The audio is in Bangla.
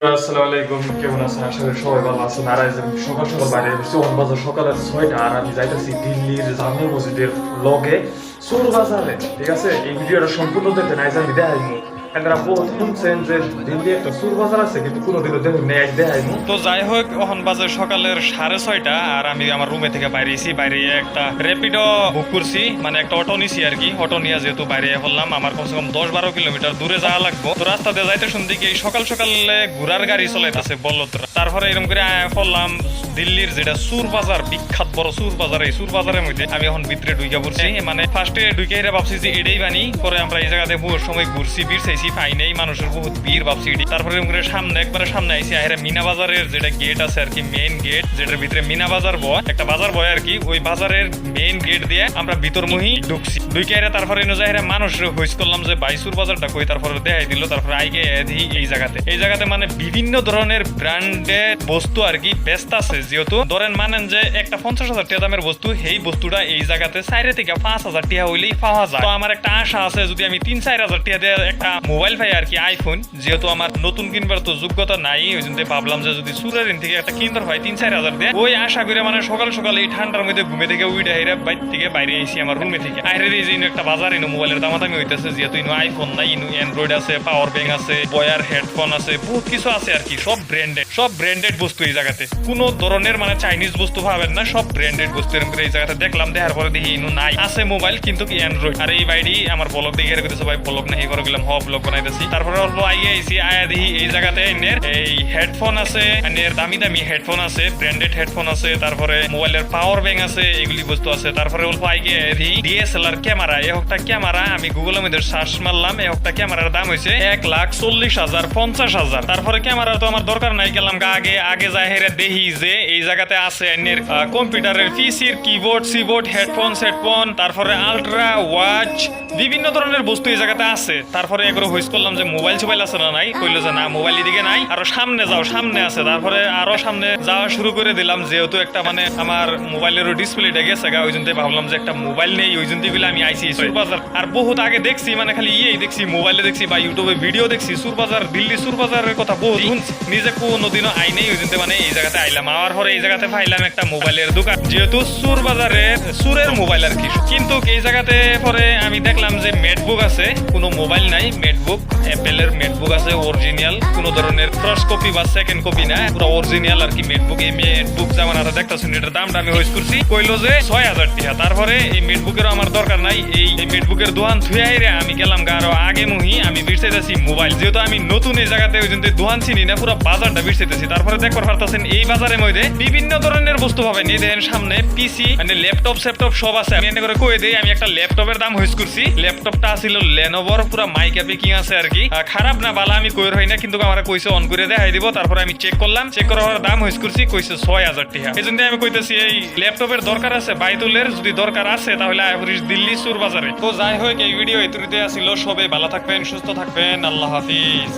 আসসালামু আলাইকুম, কেমন আছেন? আশা করি সবাই ভালো আছেন। আর আজ আমি সকাল সকাল বাইরে বেরোচ্ছি, বাজার সকালের 6টা, আর আমি যাইতেছি দিল্লির জামে মসজিদের লগে চোর বাজারে। ঠিক আছে, এই ভিডিওটা সম্পূর্ণ দেখবেন, আজ আমি দেখাইমু। আপনারা বহুত শুনছেন যে দিল্লি একটা চোর বাজার আছে, কিন্তু কোনোদিনও দেখুন নাই, আজ দেখাইমু। তো যাই হোক, এখন বাজে সকালের 6:30, আর আমি আমার রুমে থেকে বাইরে এসেছি। বাইরে একটা র্যাপিডো বুক করছি, মানে একটা অটো নিছি আর কি। অটো নিয়ে যেহেতু বাইরে বললাম, আমার কমসে কম 10-12 কিলোমিটার দূরে যাওয়া লাগবো। তো রাস্তা দিয়ে যাইতে শুনতে কি সকাল সকালে ঘোড়ার গাড়ি চলাইতেছে বলতরা। তারপরে এরকম করে পড়লাম দিল্লির যেটা সুর বাজার, বিখ্যাত বড় সুর বাজার। এই সুর বাজারের মধ্যে আমি এখন ভিতরে ঢুকে পড়ছি। মানে ফার্স্টে ঢুকে ভাবছি যে এটাই বানি, পরে আমরা এই জায়গাতে বহু সময় ঘুরছি, চাইছি পাই নাই, মানুষের বহুত ভিড় ভাবছি। তারপরে এরকম করে সামনে একবারে সামনে আইসি আহেরা মিনা বাজারের যেটা গেট আছে আর কি, মেইন গেট, যেটার ভিতরে মিনা বাজার বয়, একটা বাজার বয় আর কি। ওই বাজারের মেইন গেট দিয়ে আমরা ভিতরমুহি ঢুকছি। ঢুকে তারপরে মানুষের হইস করলাম যে বাইসুর বাজারটা কই, তারপরে দেখাই দিল। তারপরে আইগে এই জায়গাতে মানে বিভিন্ন ধরনের ব্র্যান্ডেড বস্তু আর কি ব্যস্ত আছে। যেহেতু ধরেন মানেন যে একটা 50,000 টাকা দামের বস্তু, এই বস্তুটা এই জায়গাতে 4 থেকে 5,000 টাকা হইলেই পাওয়া যায়। তো আমার একটা আশা আছে, যদি আমি 3-4 হাজার টাকা দিয়ে একটা মোবাইল পাই আর কি, আইফোন, যেহেতু আমার নতুন কিনবার তো যোগ্যতা নাই, ওই জন্য ভাবলাম যে যদি সুরের থেকে একটা কিনবার হয় 3-4 হাজার দিয়ে, ওই আশা করে মানে সকাল সকাল এই ঠান্ডার মধ্যে ঘুমে থেকে উইডা হেরা বাইর থেকে বাইরে এসি আমার রুমে থেকে। আইরে এই যে একটা বাজার, ইনো মোবাইলের দামাদামি হইতেছে, যেহেতু ইনো আইফোন নাই, ইনো অ্যান্ড্রয়েড আছে, পাওয়ার ব্যাংক আছে, বয়ার হেডফোন আছে, বহুত কিছু আছে আর কি। সব ব্র্যান্ডেড বস্তু এই জায়গাতে। কোনো ধরনের মানে চাইনিজ বস্তু পাবেন না, সব ব্র্যান্ডেড বস্তু। এরকম করে এই জায়গাতে দেখলাম, দেখার পরে দেখি ইনো নাই, আছে মোবাইল কিন্তু কি অ্যান্ড্রয়েড। আর এই বাইরে আমার ব্লগ দেখে রেখেছে, ভাই ব্লগ না করে গেলাম, ব্লগ বানাইতেছি। তারপরে অল্প আইয়া আইসি, আয়া দেখি এই জায়গাতে এই হেডফোন আছে, দামি দামি হেডফোন আছে, ব্র্যান্ডেড হেডফোন আছে, তারপরে মোবাইলের পাওয়ার ব্যাংক আছে, এগুলি বস্তু আছে। তারপরে অল্প আইগে ডিএসএলআর ক্যামেরা, একটা ক্যামেরা আমি গুগলের মধ্যে সার্চ মারলাম, একটা ক্যামেরার দাম হয়েছে 1,40,000, 50,000। তারপরে ক্যামেরা তো আমার দরকার নাই, গেলাম আগে যাই হেরে দেখি যে এই জায়গাতে আছে কম্পিউটারের পিসির কিবোর্ড, সিবোর্ড, হেডফোন, তারপরে আলট্রা ওয়াচ, বিভিন্ন ধরনের বস্তু এই জায়গাতে আছে। তারপরে এগুলো হইস করলাম যে মোবাইল আছে না নাই, কইলো যে না, মোবাইল এদিকে নাই, আরো সামনে যাও, সামনে আছে। তারপরে আরো সামনে যাওয়া শুরু করে দিলাম, যেহেতু একটা মানে আমার মোবাইলেরও ডিসপ্লেটা গেছে গা, ওই জন্য ভাবলাম যে একটা মোবাইল নেই, ওই জন্য আমি আইসি সুরবাজার। আর বহুত আগে দেখছি, মানে খালি দেখছি, মোবাইলে দেখছি বা ইউটিউবে ভিডিও দেখছি সুরবাজার, দিল্লি সুরবাজারের কথা বহুত শুনছি, নিজে কোনোদিনও আই নেই, ওই জন্য মানে এই জায়গাতে আইলাম। আবার পরে এই জায়গাতে পাইলাম একটা মোবাইলের দোকান, যেহেতু সুরবাজারের সুরের মোবাইল আর কি। কিন্তু এই জায়গাতে পরে আমি দেখলাম যে মেটবুক আছে, কোনো মোবাইল নাই। মেটবুক অ্যাপেলের মেটবুক আছে, অরিজিনাল, কোনো ধরনের ফার্স্ট কপি বা সেকেন্ড কপি না, পুরো অরিজিনাল আর কি মেটবুক। এই মেটবুক যেমন হাতে দেখতেছেন, এটার দামটা আমি হইস করছি, কইলো যে 6,000 টাকা। তারপরে এই মেটবুকেরও আমার দরকার নাই, এই মেটবুকের দোকান থুয়ে আমি গেলাম আরো আগে মুহি, আমি বিরসাইতেছি মোবাইল, যেহেতু আমি নতুন এই জায়গাতে, ওই জন্য দোকান চিনি না, পুরো বাজারটা বিরসাইতেছি। তারপরে দেখবার পারতেছেন এই বাজারের মধ্যে বিভিন্ন ধরনের বস্তু পাবেন। এই দেখেন সামনে পিসি, মানে ল্যাপটপ সেপটপ সব আছে। আমি এনে করে কই দেই, আমি একটা ল্যাপটপের দাম হইস করছি। ল্যাপটপটা ছিল লেনোভোর, পুরো মাইকা পেকিং আছে আর কি, খারাপ না বালা আমি কইর হই না, কিন্তু আমার কইছে অন করে দেখাই দিব। তারপরে আমি চেক করলাম, চেক করার দাম হইস করছি, কইছে 6,000 টাকা। এই জন্য আমি কইতেছি এই ল্যাপটপের দরকার আছে, বাইতুলের যদি দরকার আছে তাহলে আইভরিশ দিল্লি সুর বাজারে। তো যাই হোক, এই ভিডিও এতটুকুতে আসিল। সবাই ভালো থাকবেন, সুস্থ থাকবেন, আল্লাহ হাফিজ।